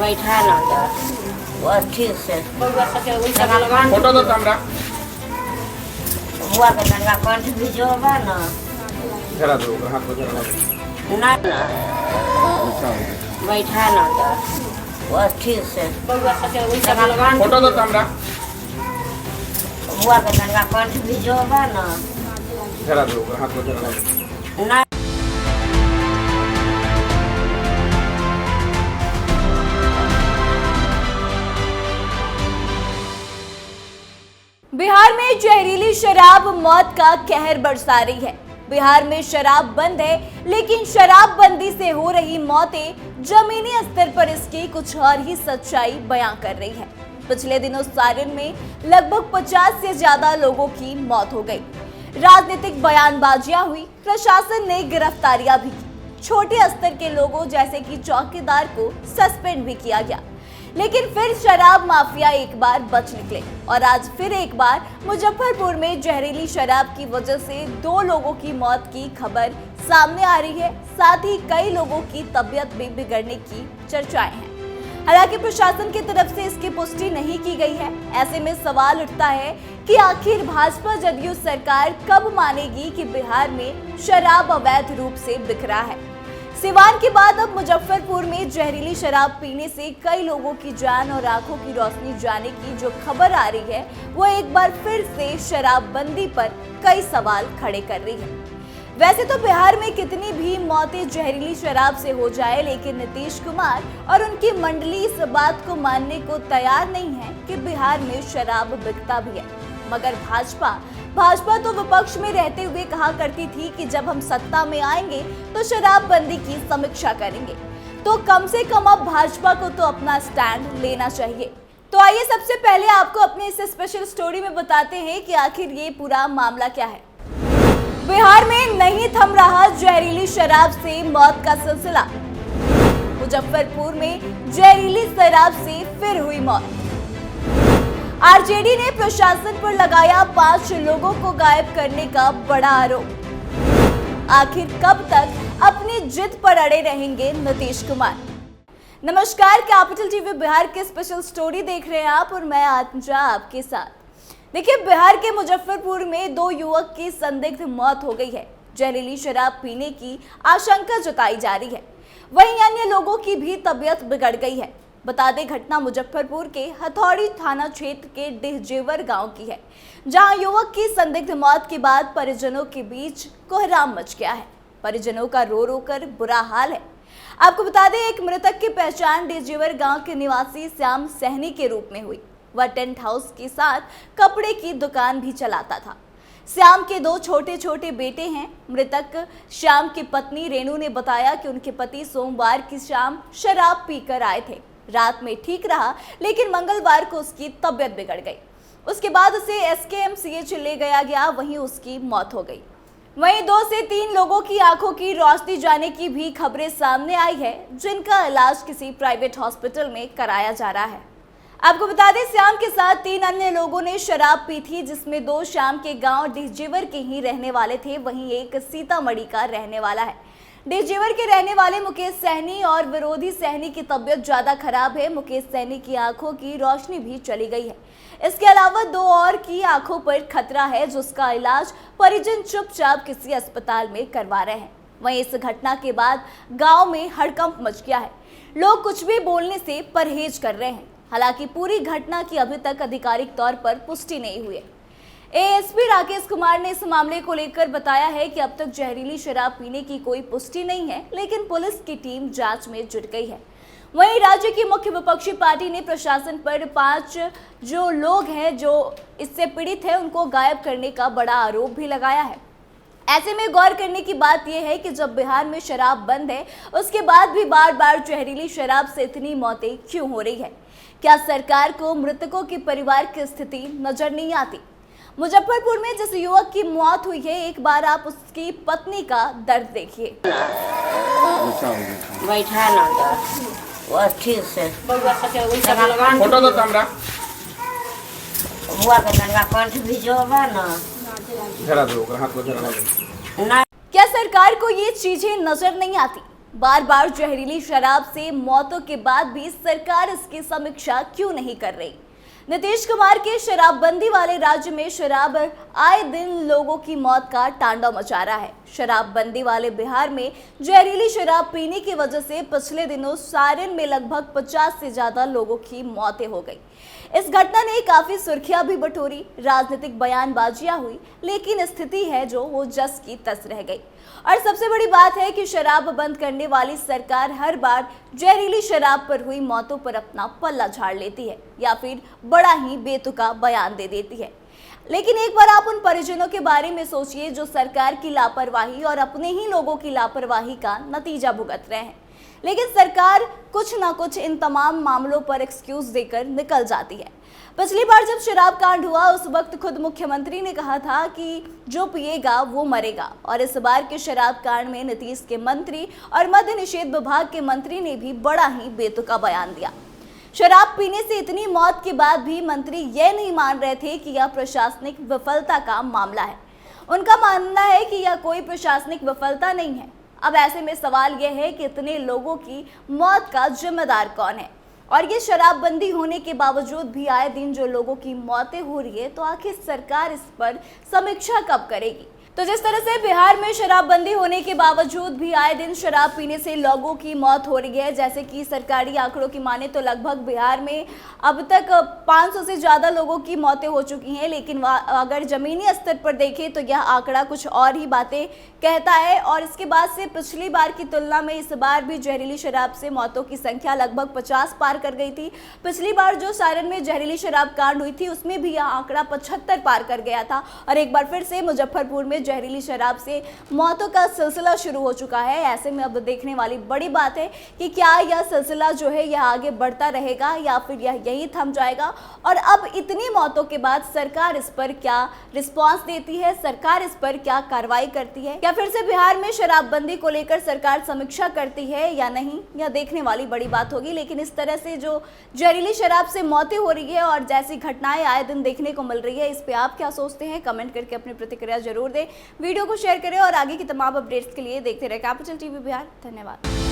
बैठा ना जा बस ठीक से फोटो दो हमरा बुआ के तनका कंठ भी जोबा ना जरा दो हाथ में जरा ना ना बैठा ना जा बस ठीक से फोटो दो हमरा बुआ के तनका कंठ भी जोबा ना जरा दो हाथ में जरा ना बिहार में जहरीली शराब मौत का कहर बरसा रही है। बिहार में शराब बंद है, लेकिन शराबबंदी से हो रही मौतें जमीनी स्तर पर इसकी कुछ और ही सच्चाई बयां कर रही है। पिछले दिनों सारण में लगभग 50 से ज्यादा लोगों की मौत हो गई। राजनीतिक बयानबाजियां हुई, प्रशासन ने गिरफ्तारियां भी की, छोटे स्तर के लोगों जैसे कि चौकीदार को सस्पेंड भी किया गया। लेकिन फिर शराब माफिया एक बार बच निकले और आज फिर एक बार मुजफ्फरपुर में जहरीली शराब की वजह से 2 लोगों की मौत की खबर सामने आ रही है। साथ ही कई लोगों की तबीयत भी बिगड़ने की चर्चाएं हैं। हालांकि प्रशासन की तरफ से इसकी पुष्टि नहीं की गई है। ऐसे में सवाल उठता है कि आखिर भाजपा जदयू सरकार कब मानेगी कि बिहार में शराब अवैध रूप से बिक रहा है। सिवान के बाद अब मुजफ्फरपुर में जहरीली शराब पीने से कई लोगों की जान और आंखों की रोशनी जाने की जो खबर आ रही है, वो एक बार फिर से शराबबंदी पर कई सवाल खड़े कर रही है। वैसे तो बिहार में कितनी भी मौतें जहरीली शराब से हो जाए, लेकिन नीतीश कुमार और उनकी मंडली इस बात को मानने को तैयार नहीं है कि बिहार में शराब बिकता भी है। मगर भाजपा तो विपक्ष में रहते हुए कहा करती थी कि जब हम सत्ता में आएंगे तो शराबबंदी की समीक्षा करेंगे। तो कम से कम अब भाजपा को तो अपना स्टैंड लेना चाहिए। तो आइए सबसे पहले आपको अपने इस स्पेशल स्टोरी में बताते हैं कि आखिर ये पूरा मामला क्या है। बिहार में नहीं थम रहा जहरीली शराब से मौत का सिलसिला। मुजफ्फरपुर में जहरीली शराब से फिर हुई मौत। आरजेडी ने प्रशासन पर लगाया 5 लोगों को गायब करने का बड़ा आरोप। आखिर कब तक अपनी जिद पर अड़े रहेंगे नीतीश कुमार। नमस्कार, कैपिटल टीवी बिहार के स्पेशल स्टोरी देख रहे हैं आप और मैं आत्मजा आपके साथ। देखिए, बिहार के मुजफ्फरपुर में 2 युवक की संदिग्ध मौत हो गई है। जहरीली शराब पीने की आशंका जताई जा रही है। वहीं अन्य लोगों की भी तबीयत बिगड़ गई है। बता दें, घटना मुजफ्फरपुर के हथौड़ी थाना क्षेत्र के डिहजेवर गांव की है, जहां युवक की संदिग्ध मौत के बाद परिजनों के बीच कोहराम मच गया है। परिजनों का रो रो कर बुरा हाल है। आपको बता दें, एक मृतक की पहचान डिहजेवर गांव के निवासी श्याम सहनी के रूप में हुई। वह टेंट हाउस के साथ कपड़े की दुकान भी चलाता था। श्याम के 2 छोटे छोटे बेटे हैं। मृतक श्याम की पत्नी रेणु ने बताया कि उनके पति सोमवार की शाम शराब पीकर आए थे। रात में ठीक रहा, लेकिन मंगलवार को उसकी तबीयत बिगड़ गई। उसके बाद उसे SKMCH ले गया, वहीं उसकी मौत हो गई। वहीं 2 से 3 लोगों की आंखों की रोशनी जाने की भी खबरें सामने आई है, जिनका इलाज किसी प्राइवेट हॉस्पिटल में कराया जा रहा है। आपको बता दें, श्याम के साथ 3 अन्य लोगों ने शराब पी थी, जिसमें 2 श्याम के गांव डिहजेवर के ही रहने वाले थे, वहीं एक सीतामढ़ी का रहने वाला है। डिहजेवर के रहने वाले मुकेश सहनी और विरोधी सहनी की तबीयत ज्यादा खराब है। मुकेश सहनी की आंखों की रोशनी भी चली गई है। इसके अलावा 2 और की आंखों पर खतरा है, जिसका इलाज परिजन चुपचाप किसी अस्पताल में करवा रहे हैं। वहीं इस घटना के बाद गांव में हड़कंप मच गया है। लोग कुछ भी बोलने से परहेज कर रहे हैं। हालांकि पूरी घटना की अभी तक आधिकारिक तौर पर पुष्टि नहीं हुई है। ASP राकेश कुमार ने इस मामले को लेकर बताया है कि अब तक जहरीली शराब पीने की कोई पुष्टि नहीं है, लेकिन पुलिस की टीम जांच में जुट गई है। वहीं राज्य की मुख्य विपक्षी पार्टी ने प्रशासन पर 5 जो लोग हैं जो इससे पीड़ित हैं, उनको गायब करने का बड़ा आरोप भी लगाया है। ऐसे में गौर करने की बात यह है कि जब बिहार में शराब बंद है, उसके बाद भी बार बार जहरीली शराब से इतनी मौतें क्यों हो रही है। क्या सरकार को मृतकों के परिवार की स्थिति नजर नहीं आती। मुजफ्फरपुर में जिस युवक की मौत हुई है, एक बार आप उसकी पत्नी का दर्द देखिए। बैठा ना जा बस ठीक से फोटो दो हमरा बुआ के तनका कंठ भी जोबा ना जरा दो हाथ में जरा ना। क्या सरकार को ये चीजें नजर नहीं आती। बार बार जहरीली शराब से मौतों के बाद भी सरकार इसकी समीक्षा क्यों नहीं कर रही? नीतीश कुमार के शराबबंदी वाले राज्य में शराब आए दिन लोगों की मौत का तांडव मचा रहा है। शराबबंदी वाले बिहार में जहरीली शराब पीने की वजह से पिछले दिनों सारण में लगभग 50 से ज्यादा लोगों की मौतें हो गई। इस घटना ने काफी सुर्खियां भी बटोरी, राजनीतिक बयानबाजियां हुई, लेकिन स्थिति है जो वो जस की तस रह गई। और सबसे बड़ी बात है कि शराब बंद करने वाली सरकार हर बार जहरीली शराब पर हुई मौतों पर अपना पल्ला झाड़ लेती है या फिर बड़ा ही बेतुका बयान दे देती है। लेकिन एक बार आप उन परिजनों के बारे में सोचिए जो सरकार की लापरवाही और अपने ही लोगों की लापरवाही का नतीजा भुगत रहे हैं। लेकिन सरकार कुछ ना कुछ इन तमाम मामलों पर एक्सक्यूज देकर निकल जाती है। पिछली बार जब शराब कांड हुआ उस वक्त खुद मुख्यमंत्री ने कहा था कि जो पिएगा वो मरेगा, और इस बार के शराब कांड में नीतीश के मंत्री और मद्य निषेध विभाग के मंत्री ने भी बड़ा ही बेतुका बयान दिया। शराब पीने से इतनी मौत के बाद भी मंत्री ये नहीं मान रहे थे कि यह प्रशासनिक विफलता का मामला है। उनका मानना है कि यह कोई प्रशासनिक विफलता नहीं है। अब ऐसे में सवाल यह है कि इतने लोगों की मौत का जिम्मेदार कौन है? और ये शराबबंदी होने के बावजूद भी आए दिन जो लोगों की मौतें हो रही है, तो आखिर सरकार इस पर समीक्षा कब करेगी? तो जिस तरह से बिहार में शराबबंदी होने के बावजूद भी आए दिन शराब पीने से लोगों की मौत हो रही है, जैसे कि सरकारी आंकड़ों की माने तो लगभग बिहार में अब तक 500 से ज़्यादा लोगों की मौतें हो चुकी हैं। लेकिन अगर ज़मीनी स्तर पर देखें तो यह आंकड़ा कुछ और ही बातें कहता है। और इसके बाद से पिछली बार की तुलना में इस बार भी जहरीली शराब से मौतों की संख्या लगभग 50 पार कर गई थी। पिछली बार जो सारण में जहरीली शराब कांड हुई थी उसमें भी यह आंकड़ा 75 पार कर गया था। और एक बार फिर से मुजफ्फरपुर में जहरीली शराब से मौतों का सिलसिला शुरू हो चुका है। ऐसे में अब देखने वाली बड़ी बात है कि क्या यह सिलसिला जो है यह आगे बढ़ता रहेगा या फिर यह यहीं थम जाएगा। और अब इतनी मौतों के बाद सरकार इस पर क्या रिस्पांस देती है, सरकार इस पर क्या कार्रवाई करती है, या फिर से बिहार में शराबबंदी को लेकर सरकार समीक्षा करती है या नहीं, यह देखने वाली बड़ी बात होगी। लेकिन इस तरह से जो जहरीली शराब से मौतें हो रही है और जैसी घटनाएं आए दिन देखने को मिल रही है, इस पे आप क्या सोचते हैं? कमेंट करके अपनी प्रतिक्रिया जरूर दें, वीडियो को शेयर करें और आगे की तमाम अपडेट्स के लिए देखते रहे कैपिटल टीवी बिहार। धन्यवाद।